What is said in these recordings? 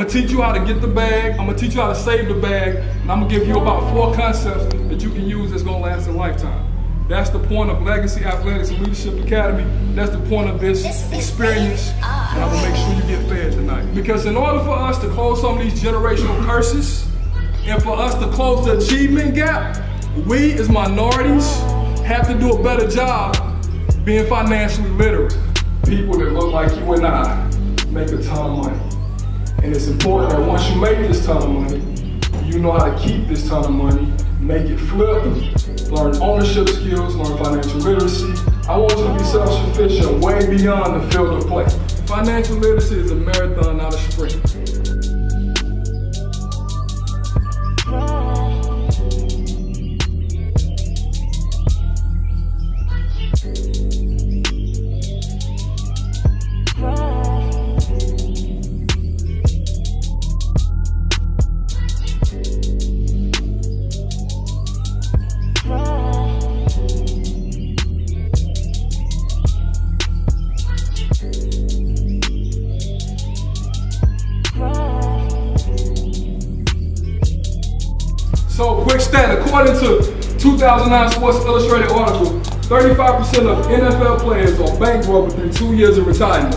gonna teach you how to get the bag, I'm gonna teach you how to save the bag, and I'm gonna give you about 4 concepts that you can use that's gonna last a lifetime. That's the point of Legacy Athletics and Leadership Academy. That's the point of this experience, and I'm gonna make sure you get fed tonight. Because in order for us to close some of these generational curses, and for us to close the achievement gap, we as minorities have to do a better job being financially literate. People that look like you and I make a ton of money. And it's important that once you make this ton of money, you know how to keep this ton of money, make it flip, learn ownership skills, learn financial literacy. I want you to be self-sufficient way beyond the field of play. Financial literacy is a marathon, not a sprint. So, quick stat, according to 2009 Sports Illustrated article, 35% of NFL players are bankrupt within 2 years of retirement.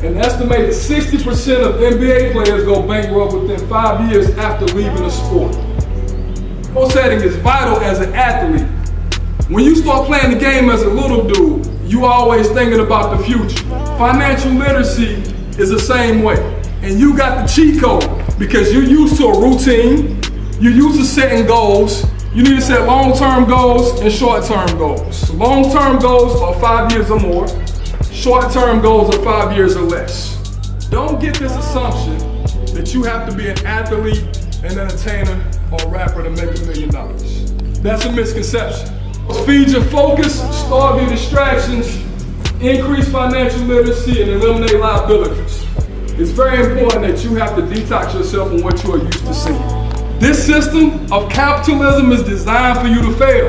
An estimated 60% of NBA players go bankrupt within 5 years after leaving the sport. Goal setting is vital as an athlete. When you start playing the game as a little dude, you always thinking about the future. Financial literacy is the same way. And you got the cheat code because you're used to a routine. You're used to setting goals. You need to set long-term goals and short-term goals. Long-term goals are 5 years or more. Short-term goals are 5 years or less. Don't get this assumption that you have to be an athlete, an entertainer, or a rapper to make $1 million. That's a misconception. Feed your focus, starve your distractions, increase financial literacy, and eliminate liabilities. It's very important that you have to detox yourself from what you are used to seeing. This system of capitalism is designed for you to fail.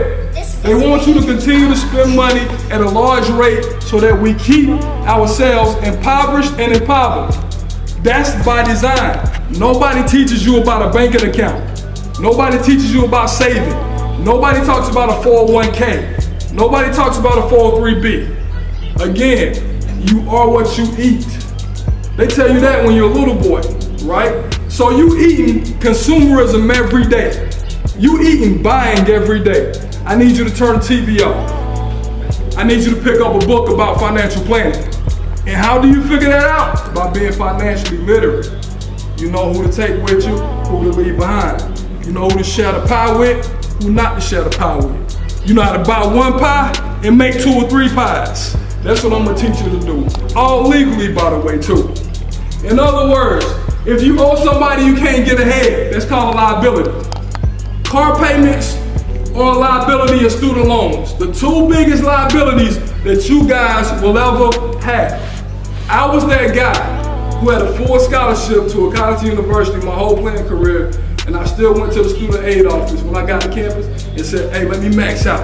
They want you to continue to spend money at a large rate so that we keep ourselves impoverished and impoverished. That's by design. Nobody teaches you about a banking account. Nobody teaches you about saving. Nobody talks about a 401k. Nobody talks about a 403b. Again, you are what you eat. They tell you that when you're a little boy, right? So you eating consumerism every day. You eating buying every day. I need you to turn the TV off. I need you to pick up a book about financial planning. And how do you figure that out? By being financially literate. You know who to take with you, who to leave behind. You know who to share the pie with, who not to share the pie with. You know how to buy one pie and make 2 or 3 pies. That's what I'm gonna teach you to do. All legally, by the way, too. In other words, if you owe somebody you can't get ahead, that's called a liability. Car payments or a liability of student loans. The 2 biggest liabilities that you guys will ever have. I was that guy who had a full scholarship to a college university my whole playing career, and I still went to the student aid office when I got to campus and said, hey, let me max out.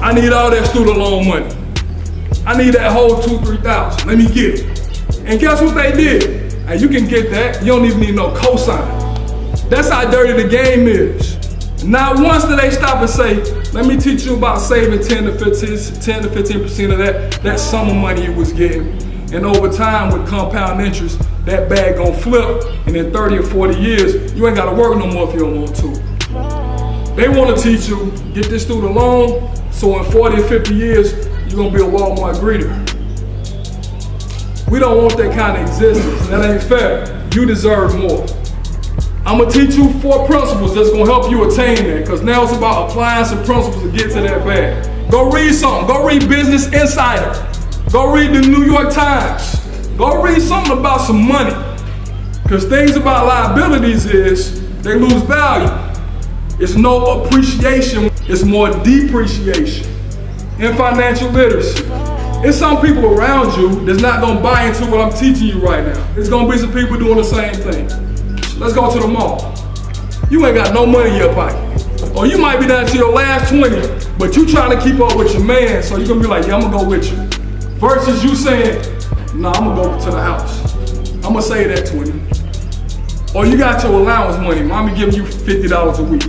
I need all that student loan money. I need that whole $2,000-3,000. Let me get it. And guess what they did? And you can get that. You don't even need no cosign. That's how dirty the game is. Not once do they stop and say, let me teach you about saving 10 to 15% of that summer money you was getting. And over time with compound interest, that bag gonna flip, and in 30 or 40 years, you ain't gotta work no more if you don't want to. They wanna teach you, get this student loan, so in 40 or 50 years, you're gonna be a Walmart greeter. We don't want that kind of existence. That ain't fair. You deserve more. I'm gonna teach you 4 principles that's gonna help you attain that, because now it's about applying some principles to get to that bag. Go read something. Go read Business Insider. Go read the New York Times. Go read something about some money. Because things about liabilities is they lose value. It's no appreciation, it's more depreciation. In financial literacy, it's some people around you that's not gonna buy into what I'm teaching you right now. It's gonna be some people doing the same thing. Let's go to the mall. You ain't got no money in your pocket. Or you might be down to your last 20, but you trying to keep up with your man, so you're gonna be like, yeah, I'm gonna go with you. Versus you saying, nah, I'm gonna go to the house. I'm gonna save that 20. Or you got your allowance money, mommy giving you $50 a week.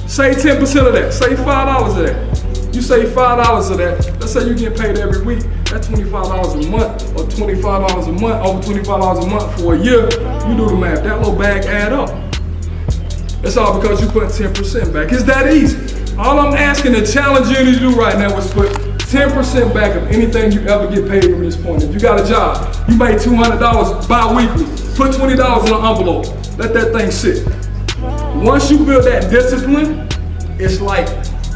Save 10% of that, save $5 of that. You save $5 of that, let's say you get paid every week, that's $25 a month, or $25 a month, over $25 a month for a year. You do the math, that little bag add up. That's all because you put 10% back. It's that easy. All I'm asking and challenging you to do right now is put 10% back of anything you ever get paid from this point. If you got a job, you made $200 bi-weekly, put $20 in an envelope, let that thing sit. Once you build that discipline, it's like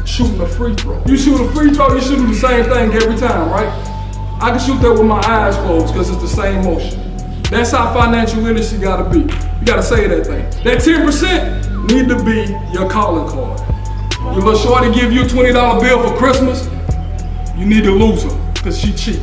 shooting a free throw. You shoot a free throw, you shoot the same thing every time, right? I can shoot that with my eyes closed because it's the same motion. That's how financial literacy gotta be. You gotta say that thing. That 10% need to be your calling card. Your little shorty give you a $20 bill for Christmas, you need to lose her, because she cheap.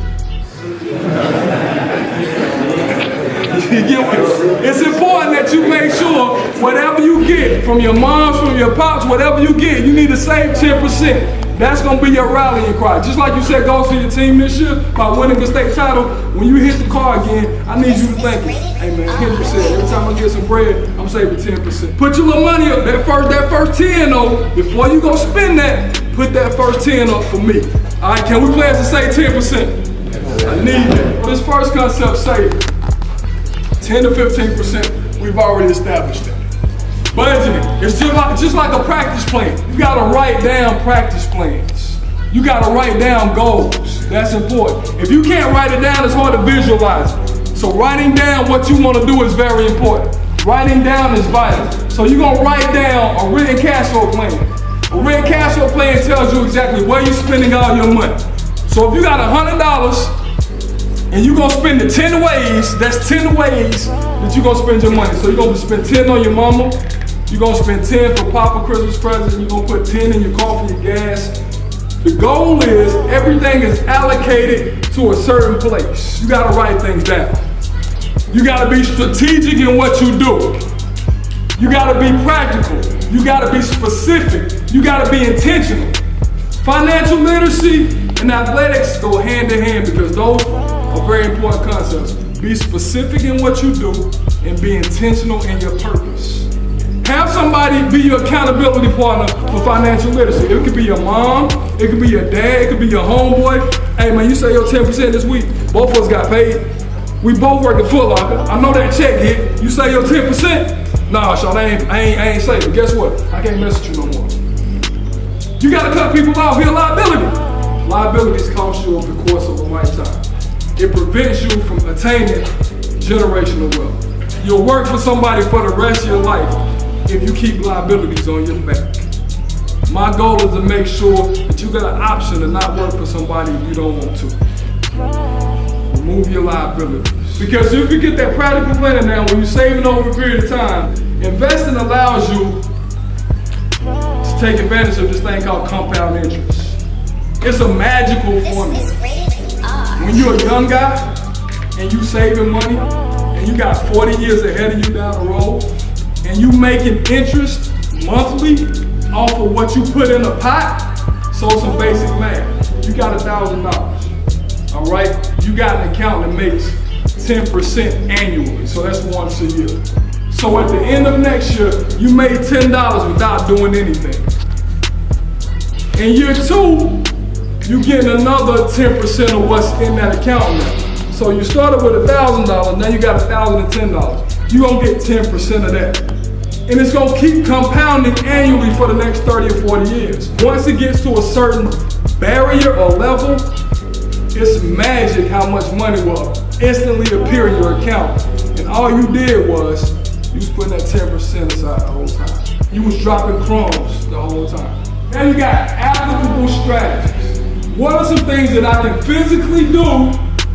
It's important that you make sure whatever you get from your moms, from your pops, whatever you get, you need to save 10%. That's gonna be your rallying cry. Just like you said goes to your team this year by winning the state title, when you hit the car again, I need you to think, hey man, Hendrix said, every time I get some bread, I'm saving 10%. Put your little money up, that first 10 though, before you go spend that, put that first 10 up for me. All right, can we plan to save 10%? I need that. For this first concept, save 10 to 15%, we've already established that. Budgeting, it's just like a practice plan. You gotta write down practice plans. You gotta write down goals, that's important. If you can't write it down, it's hard to visualize it. So writing down what you wanna do is very important. Writing down is vital. So you're gonna write down a written cash flow plan. A written cash flow plan tells you exactly where you're spending all your money. So if you got $100, and you're gonna spend it 10 ways, that's 10 ways that you're gonna spend your money. So you're gonna spend 10 on your mama, you're gonna spend 10 for Papa Christmas present, you're gonna put 10 in your car for your gas. The goal is everything is allocated to a certain place. You gotta write things down. You gotta be strategic in what you do. You gotta be practical. You gotta be specific. You gotta be intentional. Financial literacy and athletics go hand in hand because those are very important concepts. Be specific in what you do and be intentional in your purpose. Have somebody be your accountability partner for financial literacy. It could be your mom, it could be your dad, it could be your homeboy. Hey man, you say your 10% this week, both of us got paid. We both work at Foot Locker. I know that check hit. You say your 10%? Nah, Sean, I ain't saving. Guess what? I can't mess with you no more. You gotta cut people off here, liability. Liabilities cost you over the course of a lifetime. It prevents you from attaining generational wealth. You'll work for somebody for the rest of your life if you keep liabilities on your back. My goal is to make sure that you got an option to not work for somebody if you don't want to. Remove your liabilities. Because if you get that practical planning down, when you're saving over a period of time, investing allows you to take advantage of this thing called compound interest. It's a magical formula. When you're a young guy and you saving money and you got 40 years ahead of you down the road and you making interest monthly off of what you put in a pot, so some basic math. You got $1,000, all right? You got an account that makes 10% annually, so that's once a year. So at the end of next year, you made $10 without doing anything. In year 2, you getting another 10% of what's in that account now. So you started with $1,000, now you got $1,010. You're gonna get 10% of that. And it's gonna keep compounding annually for the next 30 or 40 years. Once it gets to a certain barrier or level, it's magic how much money will instantly appear in your account. And all you did was, you was putting that 10% aside the whole time. You was dropping crumbs the whole time. Now you got applicable strategies. What are some things that I can physically do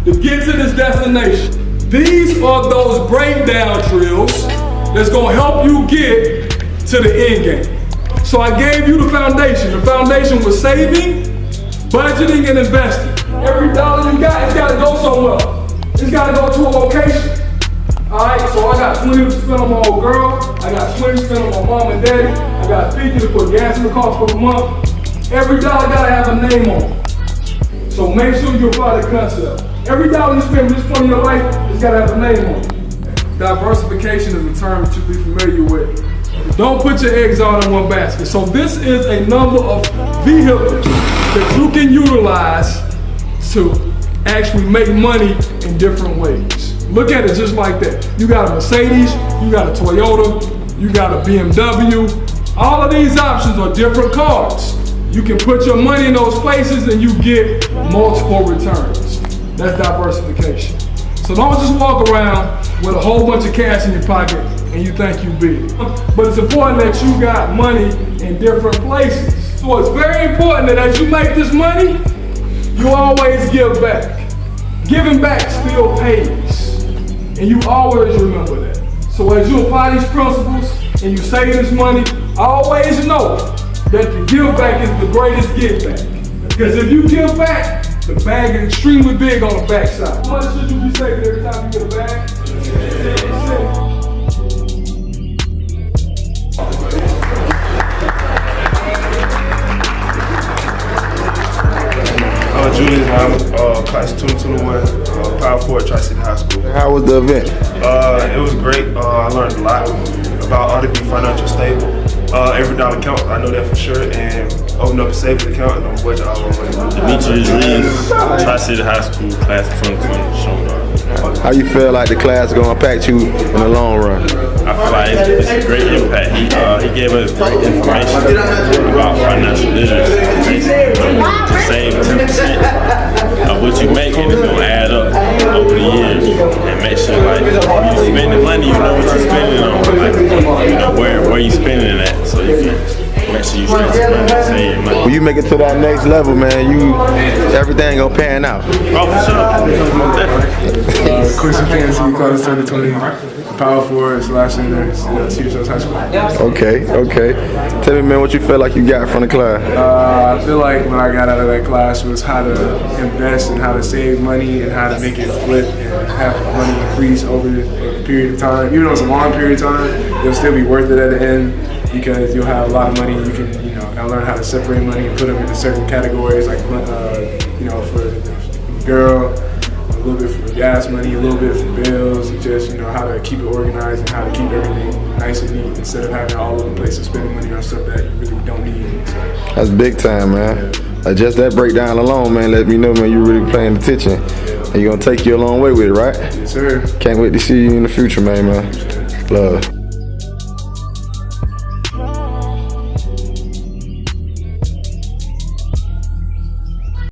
to get to this destination? These are those breakdown drills that's gonna help you get to the end game. So I gave you the foundation. The foundation was saving, budgeting, and investing. Every dollar you got, it's gotta go somewhere. It's gotta go to a location. All right, so I got 20 to spend on my old girl. I got 20 to spend on my mom and daddy. I got 50 to put gas in the car for the month. Every dollar gotta have a name on it. So make sure you apply the concept. Every dollar you spend at this point in your life, it's gotta have a name on it. diversification is a term that you'll be familiar with. Don't put your eggs all in one basket. So this is a number of vehicles that you can utilize to actually make money in different ways. Look at it just like that. You got a Mercedes, you got a Toyota, you got a BMW. All of these options are different cars. You can put your money in those places and you get multiple returns. That's diversification. So don't just walk around with a whole bunch of cash in your pocket and you think you big. But it's important that you got money in different places. So it's very important that as you make this money, you always give back. Giving back still pays. And you always remember that. So as you apply these principles and you save this money, always know that the give back is the greatest give back. Because if you give back, the bag is extremely big on the backside. How much should you be saving every time you get a bag? Julius, I'm class 2021, Power 4 at Tri-City High School. How was the event? It was great. I learned a lot about how to be financially stable. Every dollar counts, I know that for sure, and open up a savings account and don't budget all my money. Demetrius Reeves, Tri-City High School, class 2020, showing up. How you feel like the class is going to impact you in the long run? I feel like it's a great impact. He gave us great information about financial literacy. Save 10% of what you make and it's going to add up over the years. And make sure like when you spending money, you know what you're spending on. Like, you know where you spending it at. So you can make sure you spend some money and save your money. When you make it to that next level, man, everything gonna pan out. Oh, for sure. Definitely. Quincy, Kansas City, class 2020, Power 4 / Hendrix, Charles High School. Okay. Tell me, man, what you feel like you got from the class? I feel like when I got out of that class was how to invest and how to save money and how to make it flip and have money increase over a period of time. Even though it's a long period of time, it'll still be worth it at the end because you'll have a lot of money. You can, I'll learn how to separate money and put them into certain categories, like, for the girl, a little bit for gas money, a little bit for bills, and just, how to keep it organized and how to keep everything nice and neat instead of having all over the place and spending money on stuff that you really don't need. So. That's big time, man. Just that breakdown alone, man, let me know, man, you really paying attention. And you're going to take you a long way with it, right? Yes, sir. Can't wait to see you in the future, man. Love.